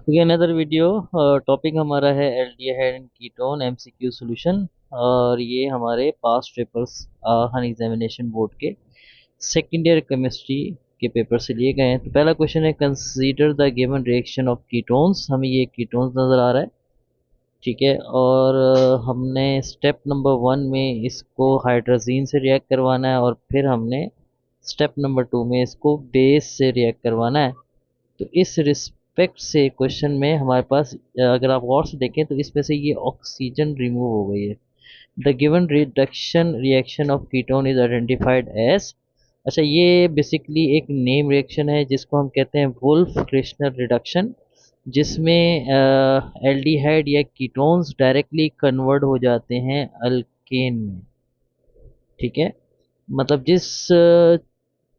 ये another video. Topic हमारा है aldehyde and ketone MCQ solution. और ये हमारे पास्ट पेपर्स हन एग्जामिनेशन बोर्ड के सेकेंड ईयर केमिस्ट्री के पेपर से लिए गए हैं। तो पहला क्वेश्चन है, consider the given reaction of ketones. हमें ये कीटोन्स नज़र आ रहा है, ठीक है। और हमने स्टेप नंबर 1 में इसको हाइड्रोजीन से रिएक्ट करवाना है, और फिर हमने स्टेप नंबर 2 में इसको बेस से रिएक्ट करवाना है। तो इस रिस्पेक्ट से क्वेश्चन में हमारे पास अगर आप गौर से देखें तो इसमें से ये ऑक्सीजन रिमूव हो गई है। The given reduction reaction of ketone is identified as. अच्छा, ये बेसिकली एक नेम रिएक्शन है जिसको हम कहते हैं वुल्फ क्रिश्नर रिडक्शन, जिसमें एल्डिहाइड या कीटोन्स डायरेक्टली कन्वर्ट हो जाते हैं अल्केन में, ठीक है। मतलब जिस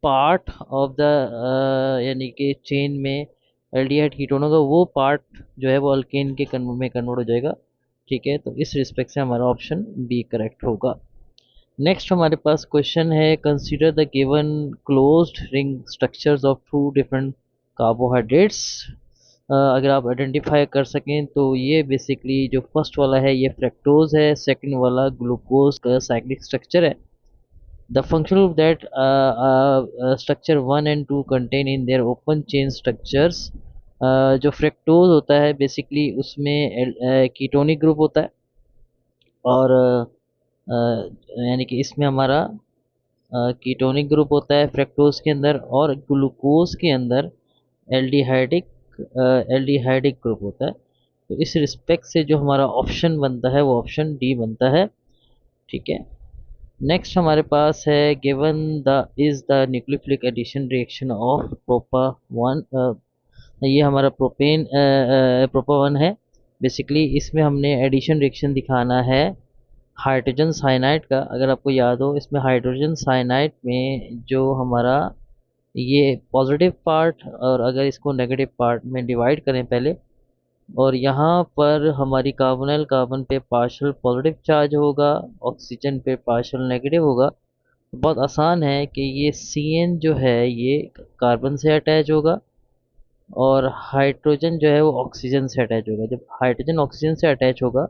पार्ट ऑफ द यानी कि चेन में एल्डिहाइड कीटोन होगा, वो पार्ट जो है वो अल्केन के में कन्वर्ट हो जाएगा, ठीक है। तो इस रिस्पेक्ट से हमारा ऑप्शन बी करेक्ट होगा। नेक्स्ट हमारे पास क्वेश्चन है, consider the given closed ring structures of two different carbohydrates. अगर आप आइडेंटिफाई कर सकें तो ये बेसिकली जो फर्स्ट वाला है ये फ्रैक्टोज है, सेकंड वाला ग्लूकोज का साइक्लिक स्ट्रक्चर है। The function of that structure 1 and 2 contain in their open chain structures। जो फ्रैक्टोज होता है बेसिकली उसमें कीटोनिक ग्रुप होता है, और यानी कि इसमें हमारा कीटोनिक ग्रुप होता है फ्रैक्टोज के अंदर, और ग्लूकोज के अंदर एल्डिहाइडिक एल्डिहाइडिक ग्रुप होता है। तो इस रिस्पेक्ट से जो हमारा ऑप्शन बनता है वो ऑप्शन डी बनता है, ठीक है। नेक्स्ट हमारे पास है, given the is the nucleophilic addition reaction of propanone. ये हमारा प्रोपा वन है। बेसिकली इसमें हमने एडिशन रिएक्शन दिखाना है हाइड्रोजन साइनाइड का। अगर आपको याद हो, इसमें हाइड्रोजन साइनाइड में जो हमारा ये पॉजिटिव पार्ट, और अगर इसको नेगेटिव पार्ट में डिवाइड करें पहले, और यहाँ पर हमारी कार्बोनिल कार्बन पे पार्शियल पॉजिटिव चार्ज होगा, ऑक्सीजन पे पार्शियल नेगेटिव होगा। बहुत आसान है कि ये CN जो है ये कार्बन से अटैच होगा, और हाइड्रोजन जो है वो ऑक्सीजन से अटैच होगा। जब हाइड्रोजन ऑक्सीजन से अटैच होगा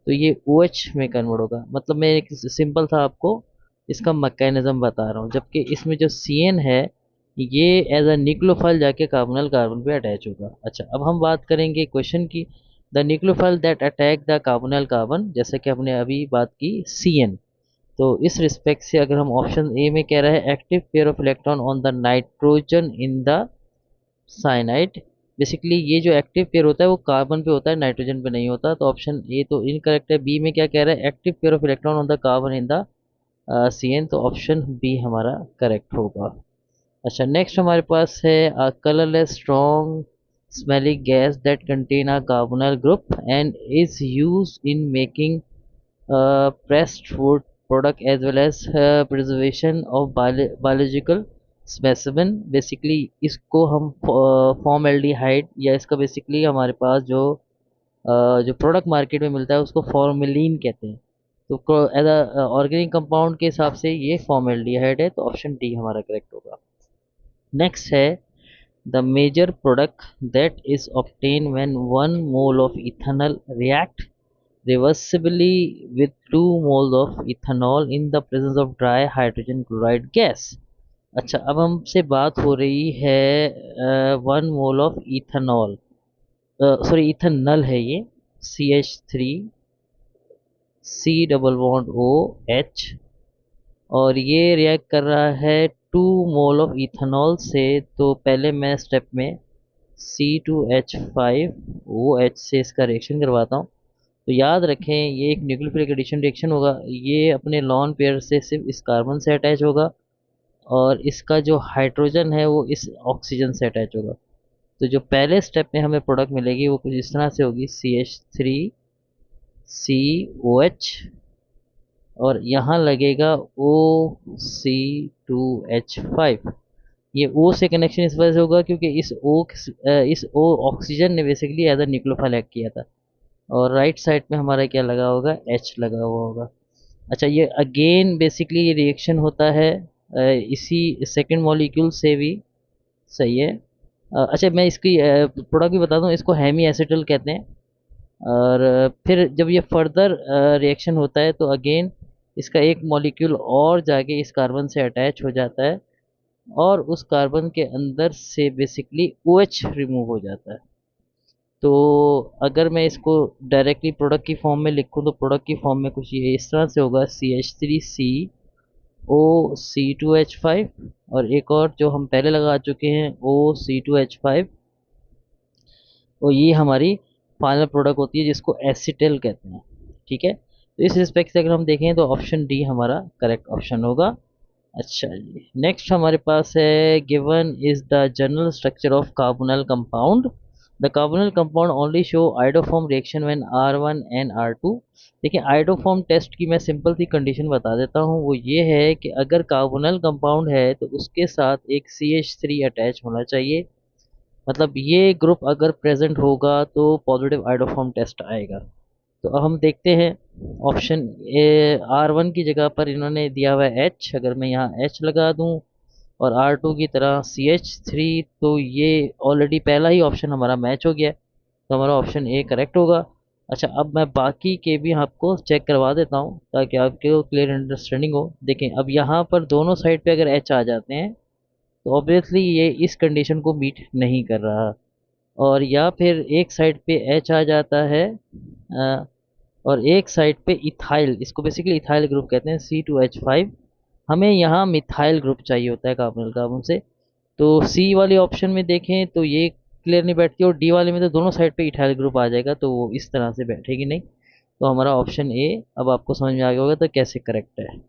तो ये OH में कन्वर्ट होगा। मतलब मैं एक सिंपल था आपको इसका मैकेनिज्म बता रहा हूँ। जबकि इसमें जो CN है ये एज अ न्यूक्लियोफाइल जाके कार्बोनिल कार्बन पे अटैच होगा। अच्छा, अब हम बात करेंगे क्वेश्चन की, the nucleophile that attack the carbonyl carbon, जैसे कि हमने अभी बात की CN। तो इस रिस्पेक्ट से अगर हम ऑप्शन ए में कह रहे हैं active pair of electron on the nitrogen in the cyanide, basically ये जो एक्टिव पेयर होता है वो कार्बन पे होता है, नाइट्रोजन पे नहीं होता। तो ऑप्शन ए तो इनकरेक्ट है। बी में क्या कह रहा है, active pair of electron on the carbon in the CN। तो ऑप्शन बी हमारा करेक्ट होगा। अच्छा, नेक्स्ट हमारे पास है colourless strong smelling gas that contain a carbonyl group and is use in making pressed food product as well as preservation of biological specimen। Basically इसको हम formaldehyde, या इसका बेसिकली हमारे पास जो प्रोडक्ट मार्केट में मिलता है उसको फॉर्मेलिन कहते हैं। तो एज अ ऑर्गेनिक कंपाउंड के हिसाब से ये फॉर्मल्डिहाइड है। तो ऑप्शन डी हमारा करेक्ट होगा। नेक्स्ट है, the major product that is obtain when 1 mole of ethanol react reversibly with 2 moles of ethanol in the presence of dry hydrogen chloride gas। अच्छा, अब हमसे बात हो रही है 1 mole of ethanol, sorry ethanol है ये, CH3C डबल बॉन्ड OH, और ये रिएक्ट कर रहा है 2 मोल ऑफ इथेनॉल से। तो पहले मैं स्टेप में C2H5OH से इसका रिएक्शन करवाता हूँ। तो याद रखें ये एक न्यूक्लियोफिलिक एडिशन रिएक्शन होगा। ये अपने लॉन पेयर से सिर्फ इस कार्बन से अटैच होगा, और इसका जो हाइड्रोजन है वो इस ऑक्सीजन से अटैच होगा। तो जो पहले स्टेप में हमें प्रोडक्ट मिलेगी वो कुछ इस तरह से होगी, CH3COH, और यहाँ लगेगा OC2H5। ये O से कनेक्शन इस वजह से होगा क्योंकि इस O ऑक्सीजन ने basically as a nucleophile act किया था, और राइट साइड में हमारा क्या लगा होगा, H लगा हुआ होगा। अच्छा, ये अगेन बेसिकली ये रिएक्शन होता है इसी सेकंड मॉलिक्यूल से भी, सही है। अच्छा, मैं इसकी प्रोडक्ट भी बता दूं, इसको हेमी एसिटल कहते हैं। और फिर जब ये फर्दर रिएक्शन होता है तो अगेन इसका एक मॉलिक्यूल और जाके इस कार्बन से अटैच हो जाता है, और उस कार्बन के अंदर से बेसिकली OH रिमूव हो जाता है। तो अगर मैं इसको डायरेक्टली प्रोडक्ट की फॉर्म में लिखूं तो प्रोडक्ट की फॉर्म में कुछ ये इस तरह से होगा, CH3CO, C2H5, और एक और जो हम पहले लगा चुके हैं, OC2H5। और ये हमारी फाइनल प्रोडक्ट होती है जिसको एसिटल कहते हैं। ठीक है, तो इस रिस्पेक्ट से अगर हम देखें तो ऑप्शन डी हमारा करेक्ट ऑप्शन होगा। अच्छा जी, नेक्स्ट हमारे पास है, given is the general structure of कार्बोनल compound. The कार्बोनल compound only show iodoform reaction when R1 and R2। देखिए, आइडोफॉर्म टेस्ट की मैं सिंपल सी कंडीशन बता देता हूँ। वो ये है कि अगर कार्बोनल कंपाउंड है तो उसके साथ एक CH3 अटैच होना चाहिए। मतलब ये ग्रुप अगर प्रेजेंट होगा तो पॉजिटिव आइडोफॉर्म टेस्ट आएगा। तो अब हम देखते हैं ऑप्शन ए, R1 की जगह पर इन्होंने दिया हुआ है H। अगर मैं यहाँ H लगा दूं और R2 की तरह CH3, तो ये ऑलरेडी पहला ही ऑप्शन हमारा मैच हो गया, तो हमारा ऑप्शन ए करेक्ट होगा। अच्छा, अब मैं बाकी के भी आपको चेक करवा देता हूँ ताकि आपके क्लियर अंडरस्टैंडिंग हो। देखें, अब यहाँ पर दोनों साइड पे अगर H आ जाते हैं तो ऑब्वियसली ये इस कंडीशन को मीट नहीं कर रहा। और या फिर एक साइड पे H आ जाता है और एक साइड पे इथाइल, इसको बेसिकली इथाइल ग्रुप कहते हैं, C2H5। हमें यहाँ मिथाइल ग्रुप चाहिए होता है कार्बोनिल कार्बन से। तो सी वाले ऑप्शन में देखें तो ये क्लियर नहीं बैठती, और डी वाले में तो दोनों साइड पे इथाइल ग्रुप आ जाएगा, तो वो इस तरह से बैठेगी नहीं। तो हमारा ऑप्शन ए अब आपको समझ में आ गया होगा तो कैसे करेक्ट है।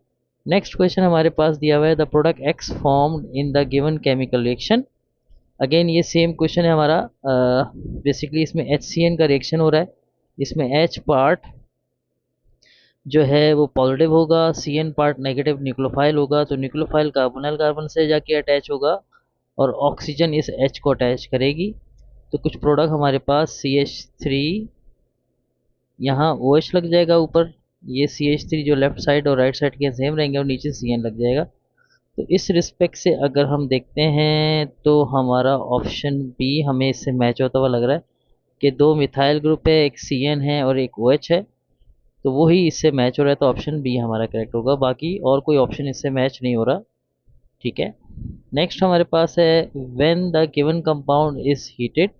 नेक्स्ट क्वेश्चन हमारे पास दिया हुआ है, the product x formed in the given chemical reaction. Again ये सेम क्वेश्चन है हमारा। बेसिकली इसमें HCN का रिएक्शन हो रहा है। इसमें H पार्ट जो है वो पॉजिटिव होगा, CN पार्ट नेगेटिव न्यूक्लियोफाइल होगा। तो न्यूक्लियोफाइल कार्बोनिल कार्बन से जाके अटैच होगा और ऑक्सीजन इस H को अटैच करेगी। तो कुछ प्रोडक्ट हमारे पास CH3, यहाँ OH लग जाएगा ऊपर, ये CH3 जो लेफ्ट साइड और राइट साइड के सेम रहेंगे, और नीचे CN लग जाएगा। तो इस रिस्पेक्ट से अगर हम देखते हैं तो हमारा ऑप्शन बी हमें इससे मैच होता हुआ लग रहा है कि दो मिथाइल ग्रुप है, एक CN है और एक OH है, तो वो ही इससे मैच हो रहा है। तो ऑप्शन बी हमारा करेक्ट होगा, बाकी और कोई ऑप्शन इससे मैच नहीं हो रहा। ठीक है, नेक्स्ट हमारे पास है, when the given compound is heated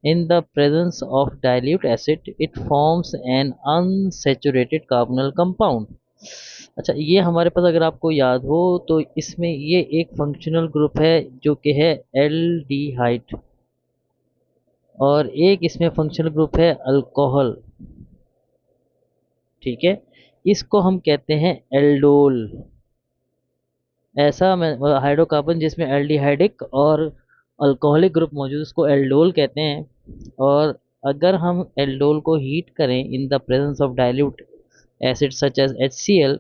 in the presence of dilute acid it forms an unsaturated कार्बोनल compound. अच्छा, ये हमारे पास अगर आपको याद हो तो इसमें ये एक फंक्शनल ग्रुप है जो कि है एल्डिहाइड, और एक इसमें फंक्शनल ग्रुप है अल्कोहल। ठीक है, इसको हम कहते हैं एल्डोल। ऐसा मैं हाइड्रोकार्बन जिसमें एल्डिहाइडिक और अल्कोहलिक ग्रुप मौजूद, उसको एल्डोल कहते हैं। और अगर हम एल्डोल को हीट करें in the presence of dilute acid such as HCl,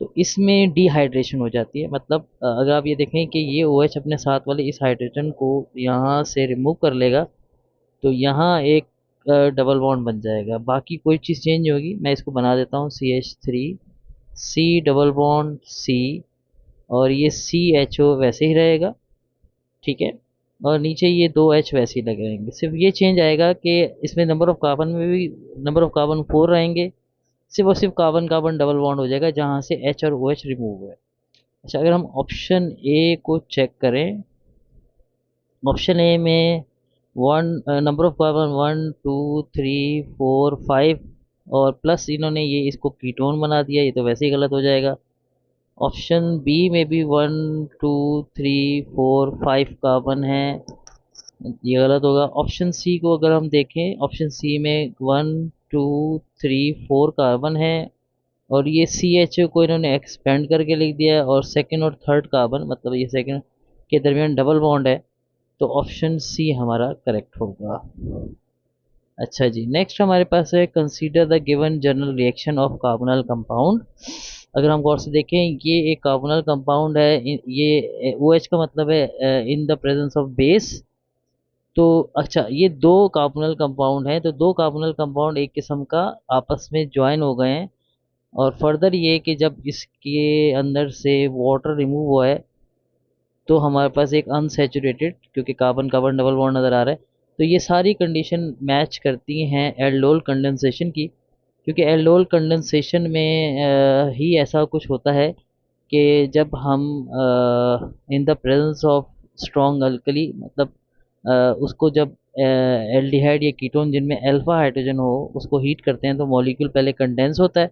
तो इसमें डिहाइड्रेशन हो जाती है। मतलब अगर आप ये देखें कि ये OH अपने साथ वाले इस हाइड्रोजन को यहाँ से रिमूव कर लेगा, तो यहाँ एक डबल बॉन्ड बन जाएगा, बाकी कोई चीज़ चेंज होगी। मैं इसको बना देता हूँ, CH3C डबल बॉन्ड C, और ये CHO वैसे ही रहेगा। ठीक है, और नीचे ये दो H वैसे ही लगे रहेंगे, सिर्फ ये चेंज आएगा कि इसमें नंबर ऑफ कार्बन में भी नंबर ऑफ कार्बन 4 रहेंगे। सिर्फ और सिर्फ कार्बन कार्बन डबल बॉन्ड हो जाएगा जहाँ से H और OH रिमूव हुए। अच्छा, अगर हम ऑप्शन ए को चेक करें, ऑप्शन ए में वन नंबर ऑफ कार्बन 1 2 3 4 5, और प्लस इन्होंने ये इसको कीटोन बना दिया, ये तो वैसे ही गलत हो जाएगा। ऑप्शन बी में भी 1 2 3 4 5 कार्बन है, ये गलत होगा। ऑप्शन सी को अगर हम देखें, ऑप्शन सी में 1 2 3 4 कार्बन है, और ये CHO को इन्होंने एक्सपेंड करके लिख दिया है, और सेकंड और थर्ड कार्बन मतलब ये सेकंड के दरमियान डबल बॉन्ड है। तो ऑप्शन सी हमारा करेक्ट होगा। अच्छा जी, नेक्स्ट हमारे पास है, consider the given general reaction of कार्बोनल compound. अगर हम गौर से देखें, ये एक कार्बोनल कंपाउंड है, ये OH का मतलब है in the presence of base. तो अच्छा, ये दो कार्बोनल कंपाउंड हैं, तो दो कार्बोनल कंपाउंड एक किस्म का आपस में ज्वाइन हो गए हैं। और फर्दर ये कि जब इसके अंदर से वाटर रिमूव हुआ है तो हमारे पास एक अनसैचुरेटेड, क्योंकि कार्बन कार्बन डबल बॉन्ड नज़र आ रहा है, तो ये सारी कंडीशन मैच करती हैं एल्डोल कंडेंसेशन की। क्योंकि एल्डोल कंडेंसेशन में ही ऐसा कुछ होता है कि जब हम इन the presence of strong alkali, मतलब उसको जब एल्डिहाइड या कीटोन जिनमें अल्फा हाइड्रोजन हो उसको हीट करते हैं तो मॉलिक्यूल पहले कंडेंस होता है,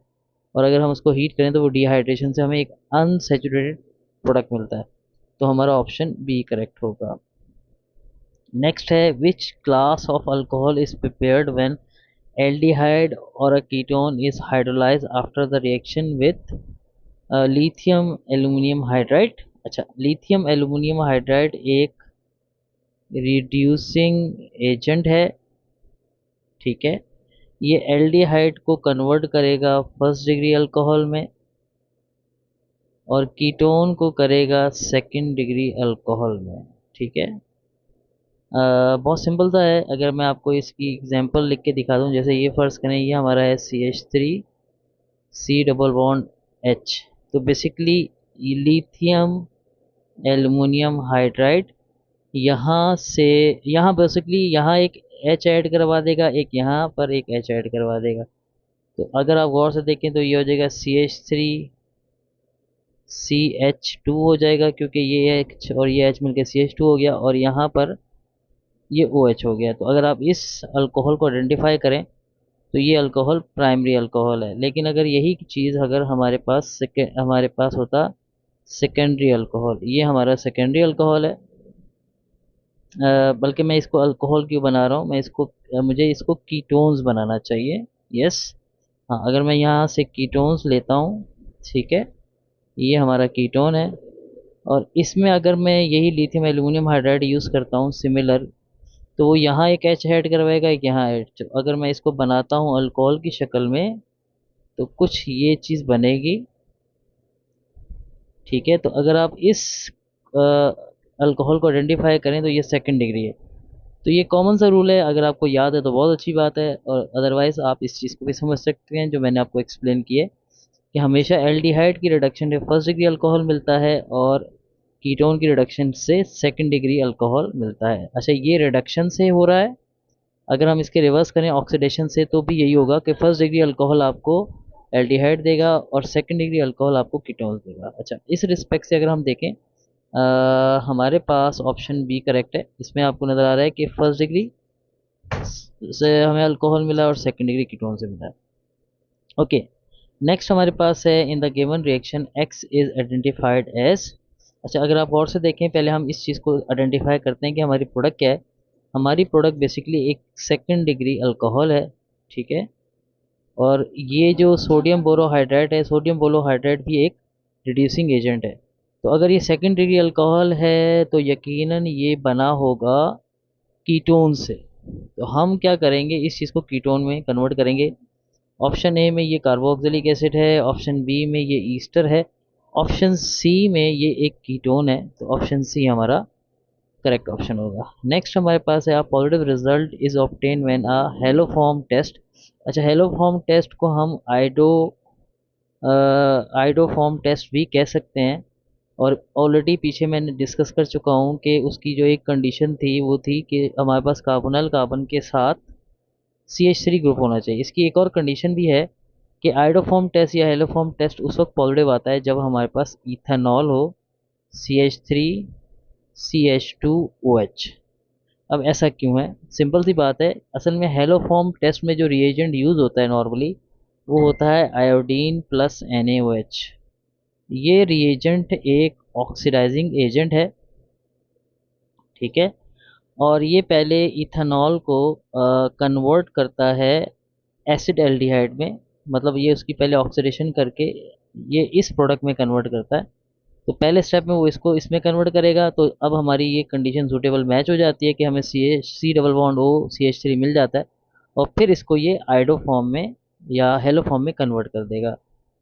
और अगर हम उसको हीट करें तो वो डिहाइड्रेशन से हमें एक अनसेचुरेटेड प्रोडक्ट मिलता है। तो हमारा ऑप्शन बी करेक्ट होगा। नेक्स्ट है which class of alcohol is prepared when aldehyde और a ketone is hydrolyse after the reaction with lithium aluminium hydride. अच्छा, लिथियम एल्यूमिनियम हाइड्राइड एक रिड्यूसिंग एजेंट है, ठीक है। ये एल्डिहाइड को कन्वर्ट करेगा फर्स्ट डिग्री अल्कोहल में और कीटोन को करेगा सेकंड डिग्री अल्कोहल में, ठीक है। बहुत सिंपल सा है, अगर मैं आपको इसकी एग्जांपल लिख के दिखा दूं, जैसे ये फर्स्ट करें, ये हमारा है CH3 C double bond H। तो बेसिकली लिथियम एल्युमिनियम हाइड्राइड यहाँ से यहाँ बेसिकली यहाँ एक H ऐड करवा देगा, एक यहाँ पर एक H ऐड करवा देगा। तो अगर आप गौर से देखें तो ये हो जाएगा CH3 CH2 हो जाएगा, क्योंकि ये H और ये H मिलकर CH2 हो गया, और यहाँ पर ये OH हो गया। तो अगर आप इस अल्कोहल को आइडेंटिफाई करें तो ये अल्कोहल प्राइमरी अल्कोहल है। लेकिन अगर यही चीज़ अगर हमारे पास होता सेकेंडरी अल्कोहल, ये हमारा सेकेंडरी अल्कोहल है। बल्कि मैं इसको अल्कोहल क्यों बना रहा हूँ, मैं इसको मुझे इसको कीटोन्स बनाना चाहिए। यस, हाँ, अगर मैं यहाँ से कीटोन्स लेता हूँ, ठीक है, ये हमारा कीटोन है, और इसमें अगर मैं यही लिथियम एल्यूमिनियम हाइड्राइड यूज़ करता हूँ सिमिलर, तो वो यहाँ एक H ऐड करवाएगा, एक यहाँ H। अगर मैं इसको बनाता हूँ अल्कोहल की शक्ल में तो कुछ ये चीज़ बनेगी, ठीक है। तो अगर आप इस अल्कोहल को आइडेंटिफाई करें तो ये सेकंड डिग्री है। तो ये कॉमन सा रूल है, अगर आपको याद है तो बहुत अच्छी बात है, और अदरवाइज़ आप इस चीज़ को भी समझ सकते हैं जो मैंने आपको एक्सप्लेन किया कि हमेशा एल्डिहाइड की रिडक्शन से फर्स्ट डिग्री अल्कोहल मिलता है और कीटोन की रिडक्शन से सेकंड डिग्री अल्कोहल मिलता है। अच्छा, ये रिडक्शन से हो रहा है, अगर हम इसके रिवर्स करें ऑक्सीडेशन से तो भी यही होगा कि फर्स्ट डिग्री अल्कोहल आपको एल्डिहाइड देगा और सेकंड डिग्री अल्कोहल आपको कीटोन्स देगा। अच्छा, इस रिस्पेक्ट से अगर हम देखें, हमारे पास ऑप्शन बी करेक्ट है। इसमें आपको नज़र आ रहा है कि फर्स्ट डिग्री से हमें अल्कोहल मिला और सेकंड डिग्री कीटोन से मिला। ओके, नेक्स्ट हमारे पास है in the given reaction X is identified as. अच्छा, अगर आप गौर से देखें, पहले हम इस चीज़ को आइडेंटिफाई करते हैं कि हमारी प्रोडक्ट क्या है। हमारी प्रोडक्ट बेसिकली एक सेकंड डिग्री अल्कोहल है, ठीक है। और ये जो सोडियम बोरोहाइड्रेट है, सोडियम बोरोहाइड्रेट भी एक रिड्यूसिंग एजेंट है। तो अगर ये सेकंड डिग्री अल्कोहल है तो यकीनन ये बना होगा कीटोन से। तो हम क्या करेंगे, इस चीज़ को कीटोन में कन्वर्ट करेंगे। ऑप्शन ए में ये कार्बोक्सिलिक एसिड है, ऑप्शन बी में ये ईस्टर है, ऑप्शन सी में ये एक कीटोन है। तो ऑप्शन सी हमारा करेक्ट ऑप्शन होगा। नेक्स्ट हमारे पास है positive result is obtain when a haloform test. अच्छा, हेलोफॉर्म टेस्ट को हम आइडोफॉर्म टेस्ट भी कह सकते हैं, और ऑलरेडी पीछे मैंने डिस्कस कर चुका हूँ कि उसकी जो एक कंडीशन थी वो थी कि हमारे पास कार्बोनल कार्बन के साथ CH3 ग्रुप होना चाहिए। इसकी एक और कंडीशन भी है कि आइडोफॉर्म टेस्ट या हेलोफॉर्म टेस्ट उस वक्त पॉजिटिव आता है जब हमारे पास इथेनॉल हो, CH3 CH2OH। अब ऐसा क्यों है, सिंपल सी बात है, असल में हेलोफॉर्म टेस्ट में जो रिएजेंट यूज़ होता है नॉर्मली वो होता है आयोडीन प्लस NaOH। ये रिएजेंट एक ऑक्सीडाइजिंग एजेंट है, ठीक है, और ये पहले इथेनॉल को कन्वर्ट करता है एसिड एल्डिहाइड में, मतलब ये उसकी पहले ऑक्सीडेशन करके ये इस प्रोडक्ट में कन्वर्ट करता है। तो पहले स्टेप में वो इसको इसमें कन्वर्ट करेगा, तो अब हमारी ये कंडीशन सूटेबल मैच हो जाती है कि हमें C double bond O CH3 मिल जाता है, और फिर इसको ये आइडो फॉर्म में या हेलो फॉर्म में कन्वर्ट कर देगा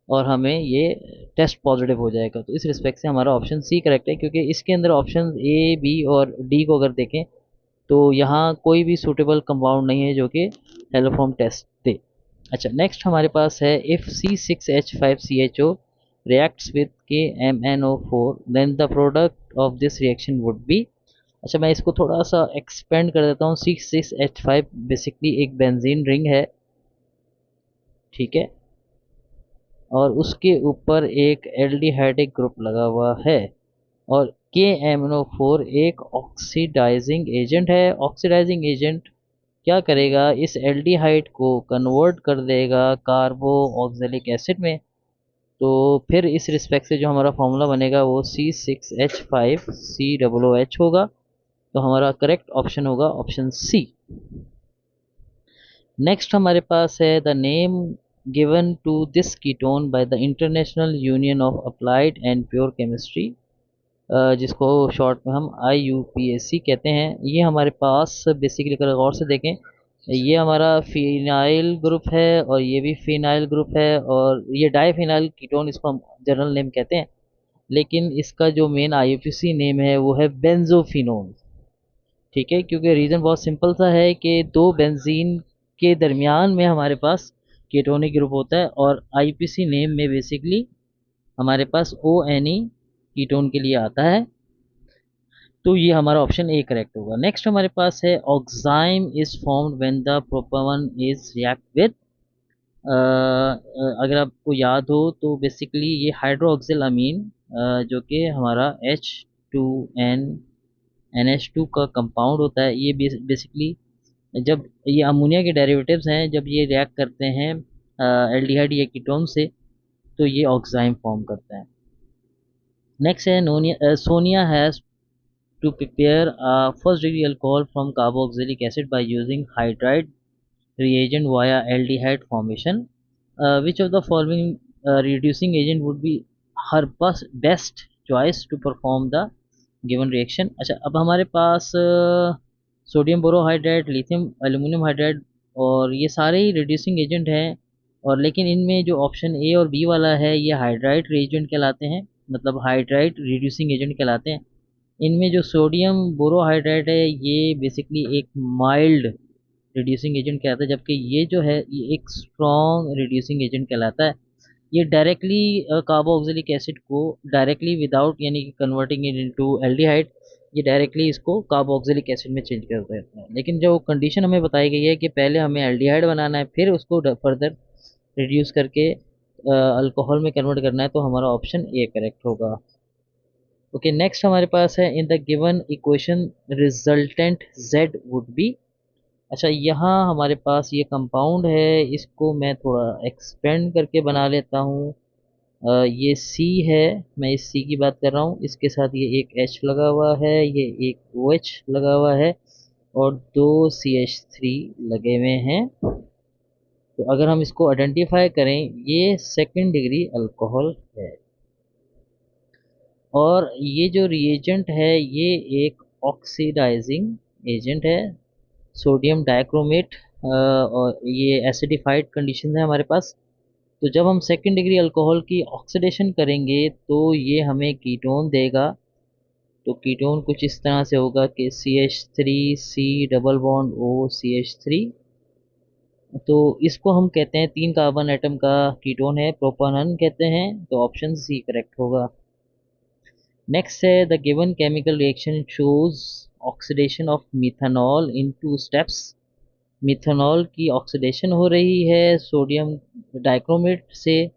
और हमें ये टेस्ट पॉजिटिव हो जाएगा। तो इस रिस्पेक्ट से हमारा ऑप्शन सी करेक्ट है, क्योंकि इसके अंदर ऑप्शन A B और D को अगर देखें तो यहाँ कोई भी सूटेबल कंपाउंड नहीं है जो कि हेलोफॉर्म टेस्ट दे। अच्छा, नेक्स्ट हमारे पास है if C6H5CHO reacts with KMnO4, then the product of this reaction would be। अच्छा मैं इसको थोड़ा सा एक्सपेंड कर देता हूँ। C6H5 बेसिकली एक बेंजीन रिंग है, ठीक है, और उसके ऊपर एक एल्डिहाइडिक ग्रुप लगा हुआ है, और KMnO4 एक ऑक्सीडाइजिंग एजेंट है। ऑक्सीडाइजिंग एजेंट क्या करेगा, इस एल्डिहाइड को कन्वर्ट कर देगा कार्बो ऑक्जेलिक एसिड में। तो फिर इस रिस्पेक्ट से जो हमारा फॉर्मूला बनेगा वो C6H5COOH होगा। तो हमारा करेक्ट ऑप्शन होगा ऑप्शन सी। नेक्स्ट हमारे पास है the name given to this ketone by the International Union of Applied and Pure Chemistry, जिसको शॉर्ट में हम IUPAC कहते हैं। ये हमारे पास बेसिकली अगर गौर से देखें, ये हमारा फिनाइल ग्रुप है और ये भी फिनाइल ग्रुप है, और ये डाईफिनाइल कीटोन इसको हम जनरल नेम कहते हैं, लेकिन इसका जो मेन IUPAC नेम है वो है बेंजोफिनोन, ठीक है। क्योंकि रीज़न बहुत सिंपल सा है कि दो बेंजीन के दरमियान में हमारे पास कीटोनिक ग्रुप होता है, और IUPAC नेम में बेसिकली हमारे पास ONE कीटोन के लिए आता है। तो ये हमारा ऑप्शन ए करेक्ट होगा। नेक्स्ट हमारे पास है oxime is formed when the propanone is react with, अगर आपको याद हो तो बेसिकली ये हाइड्रोक्सिल अमीन जो कि हमारा H2NNH2 का कंपाउंड होता है, ये बेसिकली जब ये अमोनिया के डेरिवेटिव्स हैं, जब ये रिएक्ट करते हैं एल्डिहाइड या कीटोन से, तो ये ऑक्साइम फॉर्म करता है। नेक्स्ट है Sonia has to prepare a first degree alcohol from carboxylic acid by using hydride reagent via aldehyde formation, which of the following reducing agent would be her best choice to perform the given reaction। अच्छा अब हमारे पास sodium borohydride, lithium aluminium hydride, और ये सारे ही reducing agent हैं, और लेकिन इनमें जो ऑप्शन ए और बी वाला है ये हाइड्राइड रिएजेंट कहलाते हैं, मतलब हाइड्राइड रिड्यूसिंग एजेंट कहलाते हैं। इनमें जो सोडियम बोरोहाइड्राइड है ये बेसिकली एक माइल्ड रिड्यूसिंग एजेंट कहलाता है, जबकि ये जो है ये एक स्ट्रॉन्ग रिड्यूसिंग एजेंट कहलाता है। ये डायरेक्टली कार्बोक्सिलिक एसिड को डायरेक्टली विदाउट यानी कि कन्वर्टिंग इट इनटू एल्डिहाइड, ये डायरेक्टली इसको कार्बोक्सिलिक एसिड में चेंज कर देता है। लेकिन जो कंडीशन हमें बताई गई है कि पहले हमें एल्डिहाइड बनाना है, फिर उसको फर्दर रिड्यूस करके अल्कोहल में कन्वर्ट करना है, तो हमारा ऑप्शन ए करेक्ट होगा। ओके नेक्स्ट हमारे पास है in the given equation resultant Z would be. अच्छा यहाँ हमारे पास ये कंपाउंड है, इसको मैं थोड़ा एक्सपेंड करके बना लेता हूँ। ये C है, मैं इस C की बात कर रहा हूँ, इसके साथ ये एक H लगा हुआ है, ये एक OH लगा हुआ है, और दो CH3 लगे हुए हैं। तो अगर हम इसको आइडेंटिफाई करें, ये सेकेंड डिग्री अल्कोहल है, और ये जो रिएजेंट है ये एक ऑक्सीडाइजिंग एजेंट है, सोडियम डाइक्रोमेट, और ये एसिडिफाइड कंडीशन है हमारे पास। तो जब हम सेकेंड डिग्री अल्कोहल की ऑक्सीडेशन करेंगे तो ये हमें कीटोन देगा। तो कीटोन कुछ इस तरह से होगा कि CH3C डबल बॉन्ड OCH3। तो इसको हम कहते हैं 3 कार्बन एटम का कीटोन है, प्रोपानन कहते हैं। तो ऑप्शन सी करेक्ट होगा। नेक्स्ट है the given chemical reaction shows oxidation of methanol in 2 steps. Methanol की ऑक्सीडेशन हो रही है सोडियम डाइक्रोमेट से,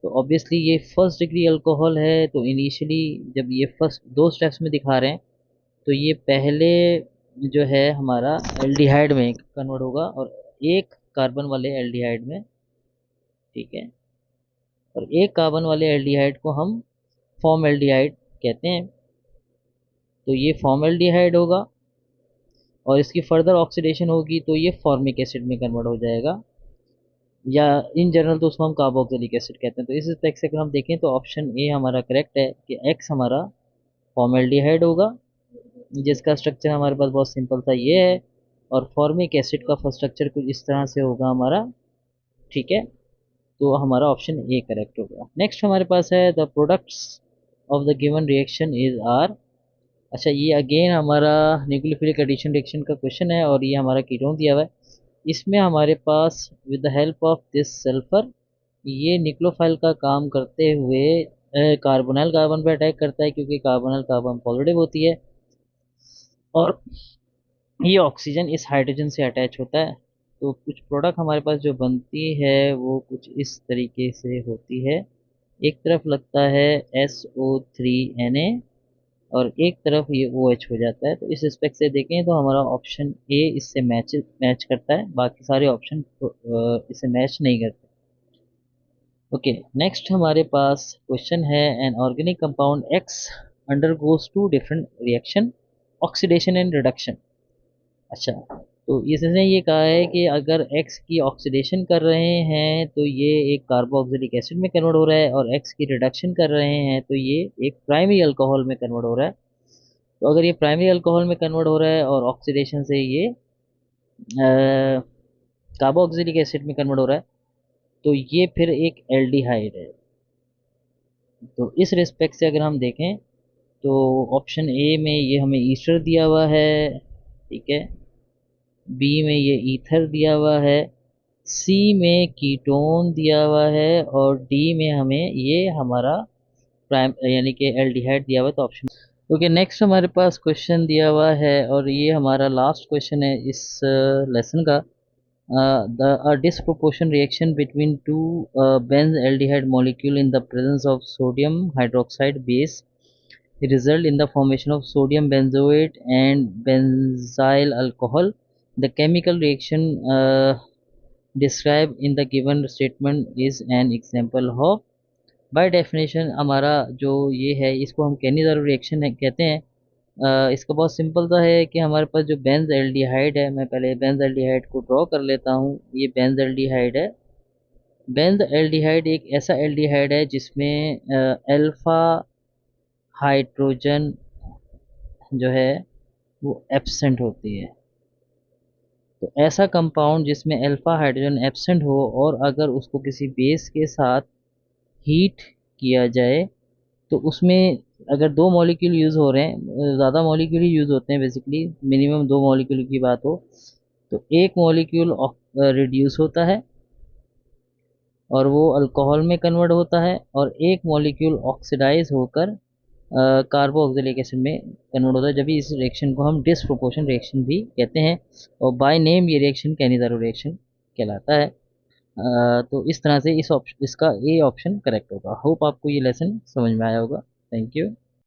तो ऑब्वियसली ये फर्स्ट डिग्री अल्कोहल है। तो इनिशियली जब ये फर्स्ट 2 स्टेप्स में दिखा रहे हैं, तो ये पहले जो है हमारा एल्डिहाइड में कन्वर्ट होगा, और एक कार्बन वाले एल्डिहाइड में, ठीक है, और एक कार्बन वाले एल्डिहाइड को हम फॉर्मल्डिहाइड कहते हैं। तो ये फॉर्मल्डिहाइड होगा, और इसकी फर्दर ऑक्सीडेशन होगी तो ये फॉर्मिक एसिड में कन्वर्ट हो जाएगा, या इन जनरल तो उसको हम कार्बोक्सिलिक एसिड कहते हैं। तो इस रिस्पेक्ट से अगर हम देखें तो ऑप्शन ए हमारा करेक्ट है कि एक्स हमारा फॉर्मल्डिहाइड होगा, जिसका स्ट्रक्चर हमारे पास बहुत सिंपल था ये है, और फॉर्मिक एसिड का फर्स्ट स्ट्रक्चर कुछ इस तरह से होगा हमारा, ठीक है। तो हमारा ऑप्शन ए करेक्ट होगा। नेक्स्ट हमारे पास है the products of the given reaction is R. अच्छा ये अगेन हमारा न्यूक्लियोफिलिक एडिशन रिएक्शन का क्वेश्चन है, और ये हमारा कीटोन दिया हुआ है। इसमें हमारे पास with the help of this sulphur ये न्यूक्लियोफाइल का काम करते हुए कार्बोनाइल कार्बन पे अटैक करता है, क्योंकि कार्बोनाइल कार्बन पॉजिटिव होती है, और ये ऑक्सीजन इस हाइड्रोजन से अटैच होता है। तो कुछ प्रोडक्ट हमारे पास जो बनती है वो कुछ इस तरीके से होती है। एक तरफ लगता है SO3Na, और एक तरफ ये OH हो जाता है। तो इस रिस्पेक्ट से देखें तो हमारा ऑप्शन ए इससे मैच करता है, बाकी सारे ऑप्शन इससे मैच नहीं करते। ओके, नेक्स्ट हमारे पास क्वेश्चन है, an organic compound X undergoes two different reaction, oxidation and reduction. अच्छा, तो इसने ये कहा है कि अगर X की ऑक्सीडेशन कर रहे हैं तो ये एक कार्बोक्सिलिक एसिड में कन्वर्ट हो रहा है, और X की रिडक्शन कर रहे हैं तो ये एक प्राइमरी अल्कोहल में कन्वर्ट हो रहा है। तो अगर ये प्राइमरी अल्कोहल में कन्वर्ट हो रहा है और ऑक्सीडेशन से ये कार्बोक्सिलिक एसिड में कन्वर्ट हो रहा है, तो ये फिर एक एल्डिहाइड है। तो इस रिस्पेक्ट से अगर हम देखें तो ऑप्शन ए में ये हमें ईस्टर दिया हुआ है, ठीक है, बी में ये ईथर दिया हुआ है, सी में कीटोन दिया हुआ है, और डी में हमें ये हमारा प्राइम यानी कि एल्डिहाइड दिया हुआ है। तो ऑप्शन ओके, नेक्स्ट हमारे पास क्वेश्चन दिया हुआ है, और ये हमारा लास्ट क्वेश्चन है इस लेसन का। The a disproportion reaction between two benzaldehyde molecule in the presence of sodium hydroxide base result in the formation of sodium benzoate and benzyl alcohol. The chemical reaction described in the given statement is an example of। By definition हमारा जो ये है, इसको हम Cannizzaro reaction कहते हैं। इसका बहुत सिंपल सा है कि हमारे पास जो बेंज एल्डिहाइड है, मैं पहले बेंज एल्डिहाइड को ड्रॉ कर लेता हूँ। ये बेंज एल्डिहाइड है। बेंज एल्डिहाइड एक ऐसा एल्डिहाइड है जिसमें अल्फा हाइड्रोजन जो है वो एब्सेंट होती है। तो ऐसा कंपाउंड जिसमें अल्फा हाइड्रोजन एब्सेंट हो, और अगर उसको किसी बेस के साथ हीट किया जाए तो उसमें अगर दो मॉलिक्यूल यूज़ हो रहे हैं, ज़्यादा मॉलिक्यूल ही यूज़ होते हैं बेसिकली, मिनिमम दो मॉलिक्यूल की बात हो, तो एक मॉलिक्यूल रिड्यूस होता है और वो अल्कोहल में कन्वर्ट होता है, और एक मॉलिक्यूल ऑक्सीडाइज होकर कार्बोक्सिलिक एसिड में कन्वर्ट होता है। जब भी इस रिएक्शन को हम डिसप्रोपोर्शन रिएक्शन भी कहते हैं, और बाय नेम ये रिएक्शन कैनिज़ारो रिएक्शन कहलाता है। तो इस तरह से इसका ए ऑप्शन करेक्ट होगा। होप आपको ये लेसन समझ में आया होगा। Thank you.